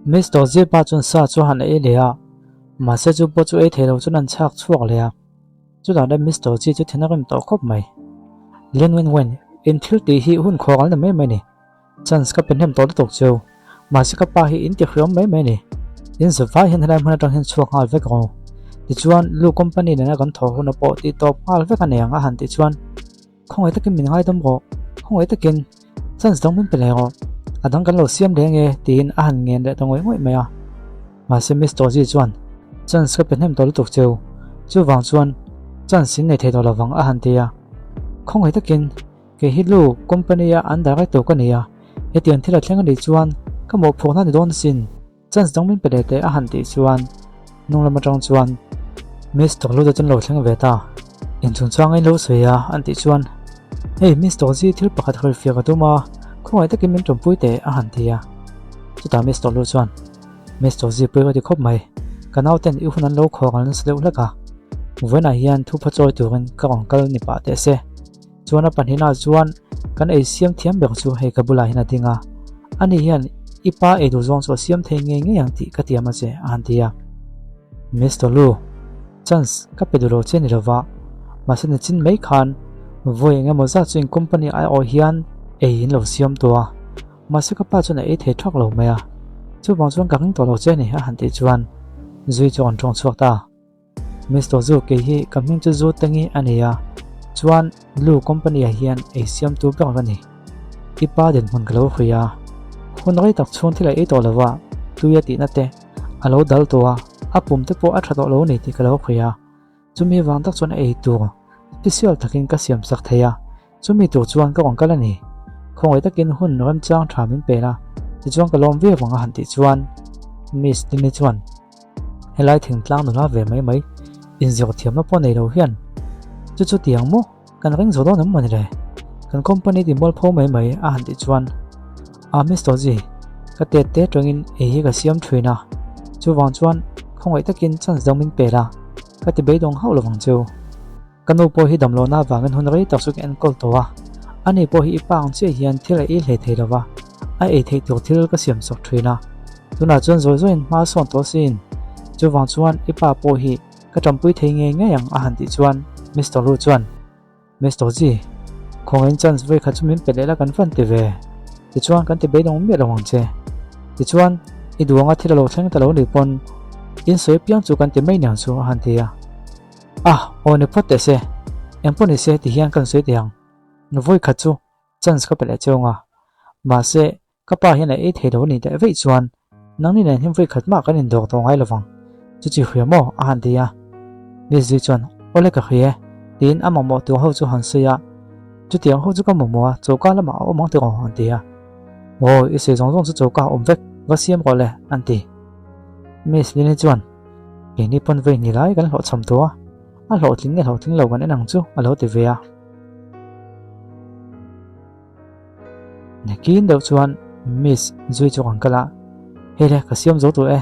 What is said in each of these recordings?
Mr. Zi ba chun sa chu han e le a ma se chu po chu e thelo chu nan chak chuak le a chu da da Mr. Zi chu thena rim to khop mai len wen in thil ti hi hun khogal na mai ni chance ka pen hem to tok chu ma se ka pa hi in ti khriom mai ni in za vai hen ram hana tang hen chuak al ve ko ti chuan lu company na kan tho hun po ti top al ve ka ne anga han ti chuan khong ai takin min ngai dam go khong ai takin chance dong min pele go adang kan lo siam de nge tin a han ngen de tongoi ngoi mai a ma se Mr. Zi chuan chance ka pen hem to tok chu wang chuan chance sin nei the to lawang a han ti a khong ai takin ke hi lu company a an direct to ka ni a hetian thila thleng ani chuan ka mo phona ni don sin chance dong min pele te a han ti chuan nung lama tang chuan Mr. Lu da chen lo thleng ve ta in chung chuang ai lo soya an ti chuan hey Mr. Zi thil pakhat khol fia ka tuma khong ai takin min tompui te a han ti a chu ta Mr. Lu chuan Mr. Zi pui ka ti khop mai kanau ten i hunan lo khawal nan sle ulaka wena hian thu pha choi turin ka kal ni pa te se chuan a panhina chuan kan ei siam thiam bek chu hei ka bula hina tinga ani hian ipa e du zong so siam thei nge yang ti ka tiama che an tia Mr. Lu chance ka peduro che ni rawa masen chin mai khan voi nga mo za chuin company ai o hian e in lo siam to a mase ka pa chuna e the thak lo maya chu bang chuan ka ring to lo che ni a han ti chuan zui chu an chong chuak ta Mr. Zu ke hi kaming chu zu tangi ania chuan lu company a hian e siam tu bek ka ni ipa den mun galo khuya hun rai tak chhun thila e to lawa tu ya ti na te alo dal to a apum te po a tha to lo ni ti kalo khuya chumi wang tak chuan e tu special takin ka siam sak theya chumi tu chuan ka kal ani khongai takin hun ram chang thamin pela ti chuan ka lom ve wanga han ti chuan miss ti ni chuan helai thing tlang nu na ve mai in zio thiam na po nei lo hian chu tiang mo kan ring zo do nam mani le kan company ti mol pho mai a han ti chuan a Mr. Zi ka te tongin e hi ka siam thuina chu wang chuan khongai takin chance dong min pela ka ti beidong hau lawang chu kanu po hi damlo na wangan hun rei tak suk en kol to a ani po hi ipang che hian thil e hle thei lawa a e thei tu thil ka siam sok thuina tuna chuan zoin ma son to sin chu wang chuan ipa po hi ka tampui thei nge yang a han ti chuan Mr. Lu chuan Mr. Zi khongen chance voi kha chumin pelela kan fan ti ve ti chuan kan ti beidong me lawang che ti chuan i duanga thila lo thleng ta lo ni pon in soi piang chu kan ti mai nyang chu han ti a o ne phote se emponi se ti hian kan soi tiang no voi kha chu chance ka pele chonga ma se ka pa hian e thei lo ni te ve chuan nang ni nen him voi khat ma kan in dok to ngai lawang chu chi hriamo a han ti a mi zi chuan ole ka khie tin amamo tu ho chu han se ya chu tiang ho chu ka mo choka lama o mang te han ti a o i se zong chu choka vek wa siam ko le an ti miss ni chuan ke ni pon ve ni lai kan lo cham to a lo thling lo kan enang chu a lo ti ve a nekin do chuan miss zui chu kan kala hele ka siam zo tu e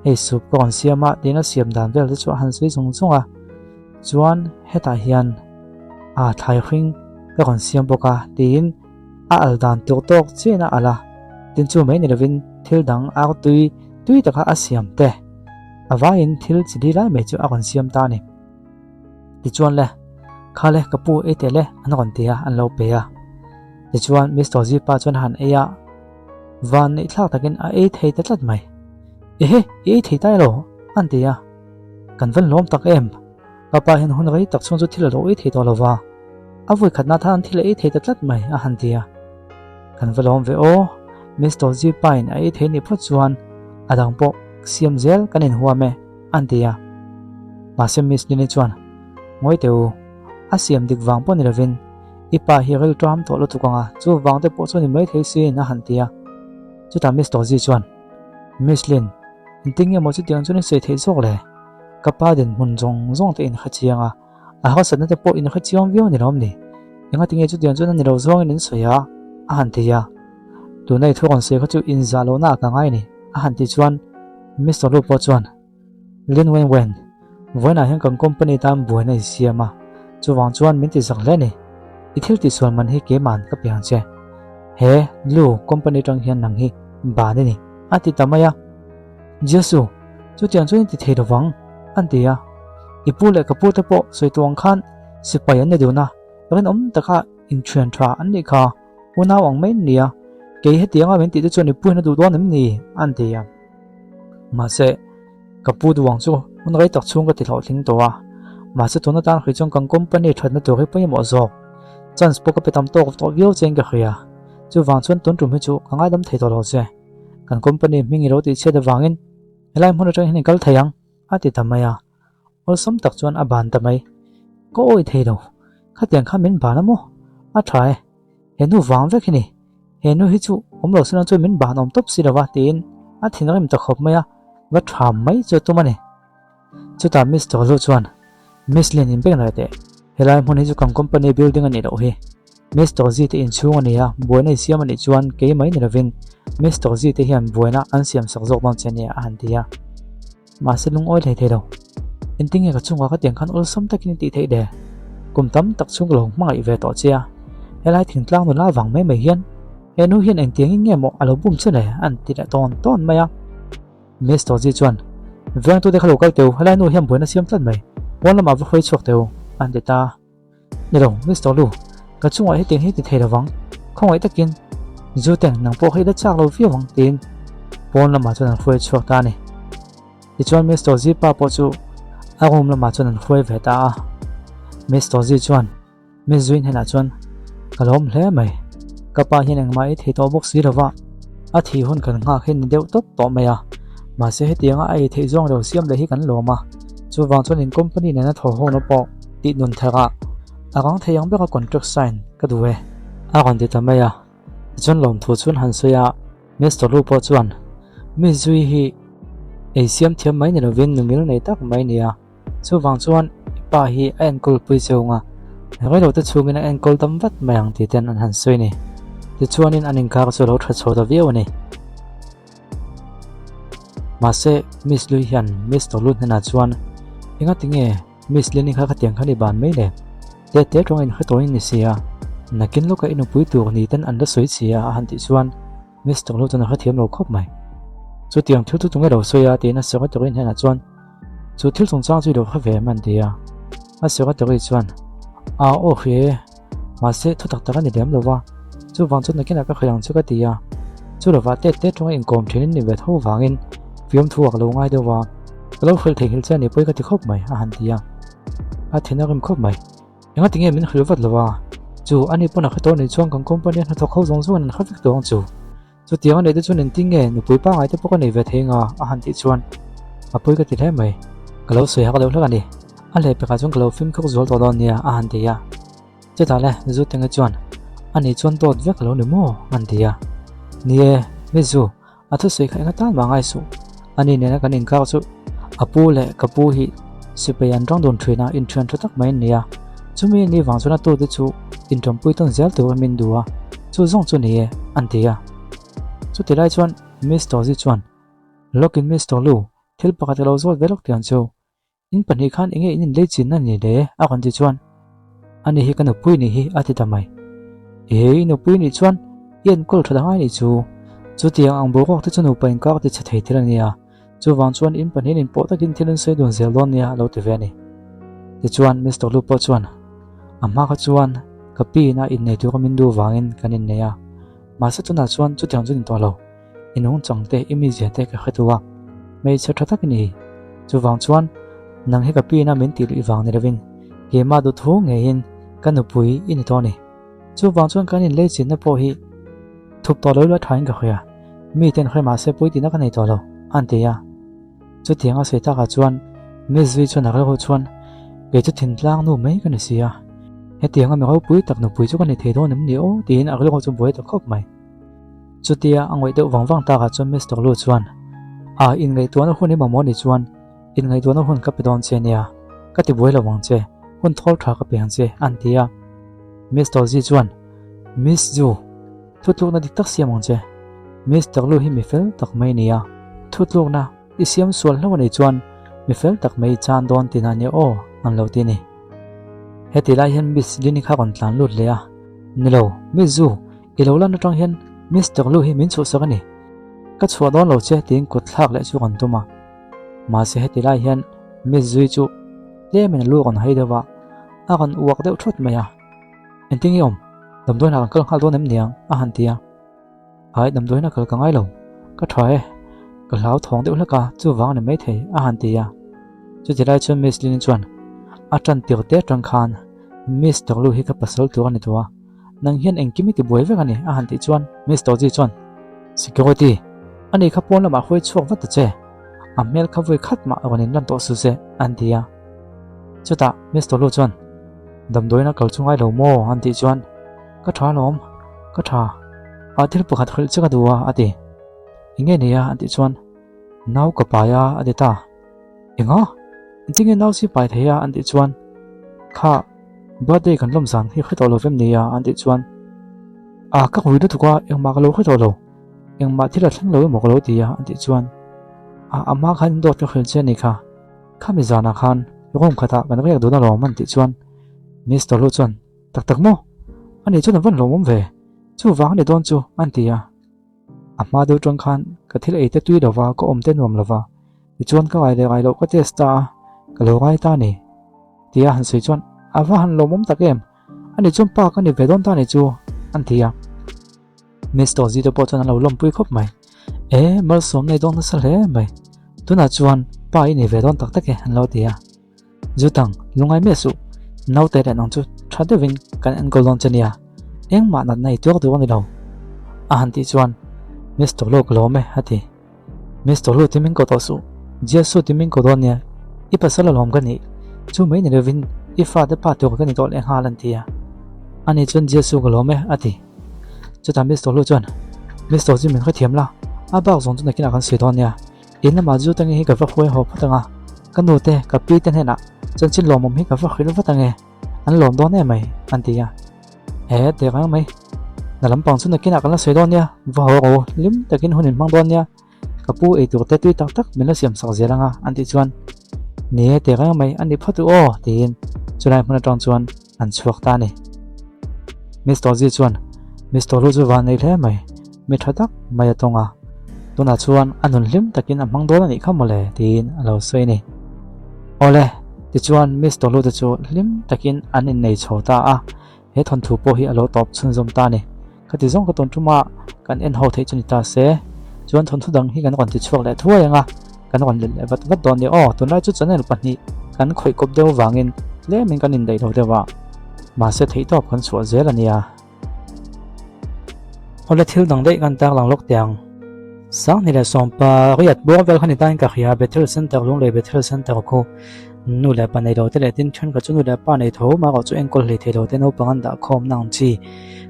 ei sup kon siama tina siam dan vel chu han sui chunga chuan heta hian a thai hring ka kon siam boka tin a aldan tok chena ala tin chu mai ni lovin thil dang a tui taka a siam te awain thil chidi lai me chu a kon siam ta ni ti chuan le khale kapu e te le an kon tia an lo pe a ti chuan Mr. Zi pa chuan han e ya van ni thlak takin a e thei ta tlat mai e thei tai lo an tia kan van lom tak em papa hin hun rai tak chung chu thil lo e thei to lova a voi khatna than thil e thei ta tlat mai a han tia kan valom ve o Mr. Zi pain a e thei ni phu chuan adang po siam zel kanin huame an tia ma se miss ni chuan ngoi teu a siam dik wang po ni ravin ipa hi rel tram to lo tukanga chu wang te po chu ni mai thei si na han tia chu ta Mr. Zi chuan Miss Lin intinge mo chu tiang chu ni se thei sok le kapa den mun zong te in khachianga a ha san te po in khachiang vio ni rom ni enga tinge chu tiang chu ni ro zong in soya a han tia tu nei thon se kha chu in za lo na ka ngai ni a han ti chuan Mr. Lu po chuan lin wen voina hen kan company tam buai nei siama chu wang chuan min ti zak le ni i thil ti sual man hi ke man ka piang che he lu company tang hian nang hi ba ni ati tamaya Jesu chu tiang chu ti thei rawang an tia ipu le kapu te po soi tuang khan sipai an ne duna ren taka in thian tha an ni kha una wang mai nia ke he tianga men ti chu ni pu na du don nem ni an tia ma se kapu du wang chu un gai tak chung ka ti thau thling to a ma se tuna tan khri chong kang company thadna to he pai mo zo chance po ka petam to vio cheng ka khria chu wang chuan ton tum hi chu kangai dam thei to lo che kan company mingi ro ti che da wangin helai mon atang hin kal thayang ati tamaya ol som tak chuan aban tamai ko oi thei lo khatiang kha min ba na mo a thai henu wang ve khini henu hi chu omlo sina chu min ba nom top sirawa tin a thinrim ta khop maya va tham mai chu tumani chu ta miss to lo chuan miss len in bek na te helai mon hi chu kam company building ani ro hi miss to ji te in chung ani a boina siam ani chuan ke mai ni ravin miss to ji te hian boina an siam sak jok bang chenia an tia ma se lung oi thei thei lo ending ka chunga ka tiang khan ol som takin ti thei de kum tam tak chung lo mai ve to chia helai thing tlang la wang mai mai hian enu hian eng tiang nge mo alo bum chele an ti da ton maya miss to ji chuan veng tu de khalo kal teu helai nu hian boina siam tlat mai wala ma va khoi chok teu an de ta ni lo miss to lu ka chunga he ting hi ti thei rawang khongai takin zu teng nang po hei da chak lo vi wang tin pon lama chuan khoi chok ta ni ti chuan miss to ji pa po chu agum lama chuan khoi ve ta miss to ji chuan miss zuin hena chuan kalom hle mai kapa hian ang mai thei to box si rawa a thi hun kan nga khen deu top to maya ma se he tianga ai thei zong ro siam le hi kan loma chu wang chuan in company na tho ho no po ti nun thaga agang theyang beka contract sign ka duwe agon ti tamaya chon lom thu chun han soya miss to lu po chuan miss zui hi asiam thiam mai ni lo vin numil nei tak mai nia chu wang chuan pa hi ankle pui cheunga ngai lo te chungin ankle tam vat mayang ti ten an han soi ni ti chuanin anin ka chu lo tha chho da veu ni ma se miss lui hian miss to lu na chuan inga tinge miss leni kha tiang khani ban mai le te tong in khatoin ni sia nakin loka inu pui tur ni ten an da soi chia a han ti chuan miss to lu tan kha thiam lo khop mai chu tiang thu tu tunga lo soya te na se ka torin hena chuan chu thil chung chang chu lo kha ve man dia a se ka tori chuan a o he ma se thu tak tak ani dem lo wa chu wang chu nakin ka khayang chu ka tia chu lo wa te tong in kom thinin ni ve tho wangin fiam thuak lo ngai do wa lo khel thei hil cha ni poi ka ti khop mai a han tia a thina rim khop mai enga tinge min khilwat lawa chu ani pona khato ni chuang kang company na thok khau zong zong an khafik tong chu tiang ne de chun en tinge nu pui pa ngai te pok nei ve thenga a han ti chuan a pui ka ti le mai kalo soi ha kalo hlani a le pe ka chung kalo film khok zol to don nia a han ti ya che ta le zu tenga chuan ani chuan tot ve kalo ni mo an ti ya nie me zu a thu sei kha nga ta ma ngai su ani ne na kan in ka chu apu le kapu hi sipayan rong don thina in thren thatak mai nia chumi ni wang chuna tu de chu in tom pui ton zel tu min duwa chu zong chu ni an tia chu ti lai chuan miss to ji chuan lokin miss to lu thil pakhat lo zol velok tian chu in pani khan inge in le chin na ni le a kan ti chuan ani hi kan pui ni hi ati tamai e no pui ni chuan yen kol thada ngai ni chu tiang ang bo ko te chunu pain ka te chhei thira nia chu wang chuan in pani in po takin thilin sei don zel don nia lo te ve ni ti chuan miss to lu po chuan amma ka chuan kapi na in nei tu ka min du wangin kanin neya ma sa tuna chuan chu tiang chun to lo inung changte immediate te ka khatuwa mei cha thatak ni chu wang chuan nang he kapi na min til i wang ni ravin ke ma du thu nge in kan pui in to ni chu wang chuan kanin le chin na po hi thup to lo la thain ka khoya mi ten khre ma se pui ti na ka nei to lo an te ya chu tianga se ta ka chuan miss vi chuan a ho chuan ke chu thin tlang nu mai kan sia he tianga me ho pui tak no pui chu kan ni thei do nem ni o tin a lo chu boi to khop mai chu tia angoi de wang ta ka chuan miss to lu chuan a in ngai tuan hun ni mamoni chuan in ngai tuan hun ka pe don che nia ka ti boi lo wang che hun thol tha ka pe han che an tia miss to ji chuan miss ju thutluk na dik tak siam ang che miss to lu hi mi fel tak mai nia thutluk na i siam sual lo ni chuan mi fel tak mai chan don tin ani o an lo ti ni heti lai hian miss lini kha kon tlan lut le a nilo miss zu i lo lan atang hian miss to lu hi min chu sakani ka chhuat don lo che tin kut thlak le chu kan tuma ma se heti lai hian Miss Zui chu le men lu kon hai dewa a kan uak deuh thut mai a enting yom damdoi na kan kal khal don em niang a han tia ai damdoi na kal ka ngai lo ka thai ka lau thong deuh hlaka chu wang ne mai thei a han tia chu tilai chu Miss Lin chuan a tran tir te tang khan Miss Tolu hi ka pasal tu ani tua nang hian engkimi ti boi vek ani a han ti chuan Miss Toji chuan security ani kha pon lama khoi chuak wat che amel kha voi khat ma awanin lan to su se an tia chuta Miss Tolu chuan damdoi na kal chungai lo mo an ti chuan ka tha lom ka tha a thil pakhat khil chaka duwa ati inge nia an ti chuan nau ka pa ya ati ta inga intinge nau si pai theya an ti chuan kha birthday kan lom san hi khito lo vem nia an ti chuan a ka hui du thuka engma ka lo khito lo engma thila thlang lo mo ka lo tia an ti chuan a ama khan do te khil che ni kha mi zana khan rom khata kan riak do na lo man ti chuan Miss Tolu chuan tak tak mo ani chuan van lo mom ve chu wang ni don chu an tia ama do tong khan ka thil ei te tui dawa ko om te nom lawa ti chuan ka ai le ai lo ka testa ka lo ai ta ni tia han sei chuan awa han lo mom takem ani chum pa ka ni ve don ta ni chu an tia Miss Toji de po chuan lo lom pui khop mai mal som nei don sa hle mai tuna chuan pa i ni ve don tak tak e han lo tia jutang lungai me su nau te nang chu thade win kan an golon chania eng ma nat nei tuak du ni lo a han ti chuan Miss Tolu klo me hati Miss Tolu timin ko to su jesu timin ko don nia i pasala lom ka ni chu mai ni levin i fa de pa to ka ni tol eng halan tia ani chuan jesu klo me ati chuta Miss Tolu chuan Miss Toji min kha thiam la a bak zong chu na kina kan sei don nia in ma ju tangi hi ka fa khoi ho phatanga kan no te ka pi ten hena chan chin lom mom hi ka fa khil watange an lom don e mai an tia te ga mai na lam pang chu na kina kan la sei don nia wa ho lim takin hunin mang don nia ka pu e tur te tui tak tak min la siam sak zelanga an ti chuan ne te ga mai an ni phatu o tin chulai hmana tang chuan an chuak ta ni Miss Toji chuan Miss Tolu chu van nei hle mai mi thatak mai atonga tuna chuan anun lim takin a mang don ani khamole tin alo soi ni ole ti chuan Miss Tolu te chu lim takin an in nei chhota a he thon thu po hi alo top chhun zom ta ni khati zong ka ton tuma kan en ho thei chuni ta se chuan thon thu dang hi kan kon ti chuak le thuanga kan kon le wat don ni tun lai chu chanel pani kan khoi kop deu wangin le min kan in dei lo dewa ma se thei top kan chua zel ania ole thil dang dei kan tak lang lok tiang sang ni le sompa riat bo vel khani tan ka khia battle center lung le battle center ko nu le pa nei lo te le tin thun ka chu nu le pa nei tho ma ko chu engkol le the lo te no pangan da khom nang chi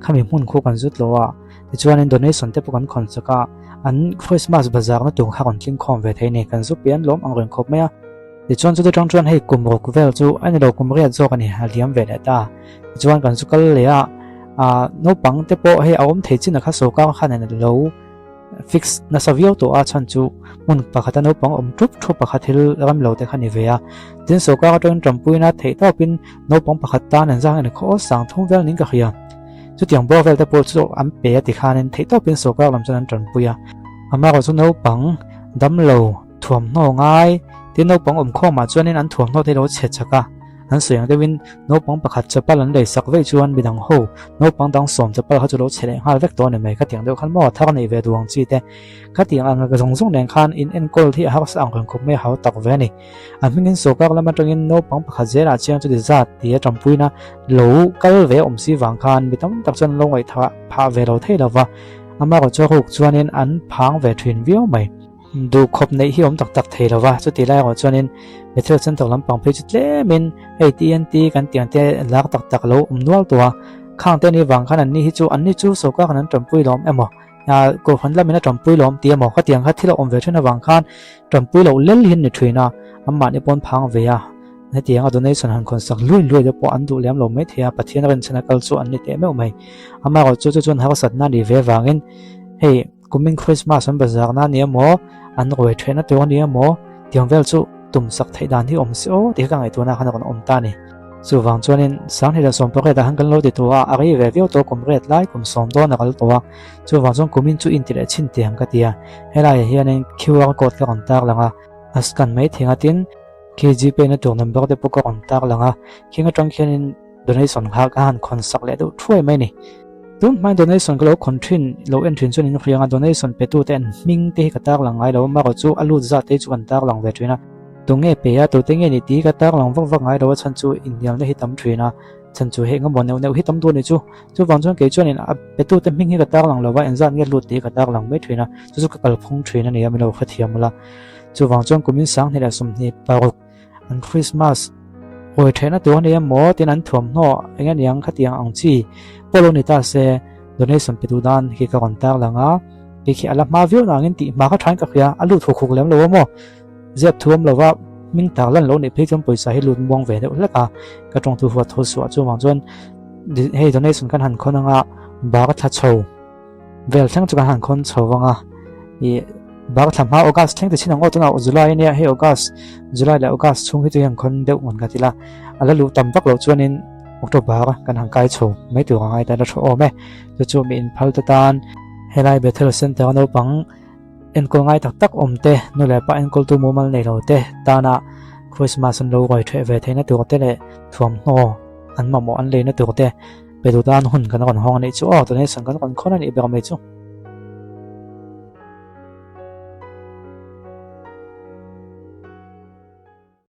khami mun khu kan zut lo wa ti chuan in donation te pukan khon chaka an Christmas bazaar na tung kha kon tling khom ve thei ne kan zu pian lom ang ren khop me ti chuan chu tang chuan hei kum rok vel chu ani lo kum ria zo kan hi haliam ve le ta ti chuan kan chu kal le a no pang te po hei awm thei chin kha so ka khan ne lo fix na savio to a chan chu mun pakhata no pang om thup thup pakhathil ram lo te khani ve a tin so ka tong trampui na thei to pin no pang pakhata nan jang ne kho sang thong vel ning ka khia chu tiang bo vel te po chu am pe ti khanin thei to pin so ka lam chan trampui a ama ko chu no pang dam lo thuam no ngai tin no pang om kho ma chuanin an thuam no te lo che chaka an suyang dewin no pang pakhat chapal an lei sak ve chuan bidang ho no pang dang som chapal ha chu lo chele hal vek to ne mai ka tiang deu khan mo thak nei ve duang chi te ka tiang ang ga zong zong len khan in en kol thi ha sa ang khop me ha tak ve ni an mingin so ka lama tangin no pang pakhat zera chiang chu di zat ti tampui na lo kal ve om si wang khan bitam tak chuan lo ngai tha pha ve lo thei lawa ama ko chu huk chuanin an phang ve thin viau mai du khop nei hi om tak tak thei lawa chu ti lai ko chuanin Metro Center lampang page tle min AT&T kan tiang te lak tak tak lo nual tua khang te ni wang khan an ni hi chu an ni chu so ka kan trampui lom emo ya ko khan la mina trampui lom ti emo ka tiang kha thila om ve thena wang khan trampui lo lel hin ni thuina amma ni pon phang ve ya ne tiang a donation han kon sak lui de po an du lem lo me thia pathian ren chana kal chu an ni te me mai amma ko chu chun ha sat na ni ve wangin hey coming Christmas an bazar na ni emo an roi thena to ni emo tiang vel chu tum sak thei dan hi om si o ti ka ngai tu na khan kon om ta ni chu wang chuanin sang hila som pocket a han kan lo ti tua a ri ve veo to kum ret lai kum som do na kal tua chu wang chuan kumin chu in ti le chin tiang ka tia helai hianin QR code ka kon tak langa a scan mai thinga tin KGP na tur number te pawh ka kon tak langa kinga tang khianin donation hak a han khon sak le do thuai mai ni tun mai donation ko lo khon thin lo en thin chuanin rianga donation pe tu ten ming te ka tak langai lo ma ko chu alu za te chu kan tak lang ve thina tunge pe ya to tenge ni ti ka tak lang vak vak ngai lo chan chu indian le hitam thina chan chu he nga mon neu hitam tu ni chu wang chuan ke chuanin a pe tu te ming hi ka tak lang lo wa en zan nge lut te ka tak lang mai thina chu ka kal phung thina ni amilo kha thiamala chu wang chuan kumin sang hela sum ni paruk an Christmas oi thena tu ni mo tin an thom no enga niang khatiang ang chi poloni ta se donation pe tu dan hi ka kon tak langa ke khi ala ma view na ngin ti ma kha thain ka khia alu thu khuk lem lo mo zep thuam lo wa ming tak lan lo ni pe chom poisa hi lut mong ve de laka ka tong tu huwa tho su chu wang chuan he donation kan han khonanga ba ka tha chho vel thang chu kan han khon chho wanga i bak tham ha August theng te chinang o tanga July ne he August July la August chung hi tu yang khon deuh ngon ka tila ala lu tam vak lo chuanin October kan hang kai chho mai tu ngai ta tho o me chu mi in phal ta tan helai bethel center no pang en ko ngai tak tak omte no le pa en kol tu momal nei lo te ta na Christmas an lo goi the ve theina tu te le thuam no an ma mo an le na tu te pe tu tan hun kan kon hong nei chu o to ne sang kan kon khona ni be me chu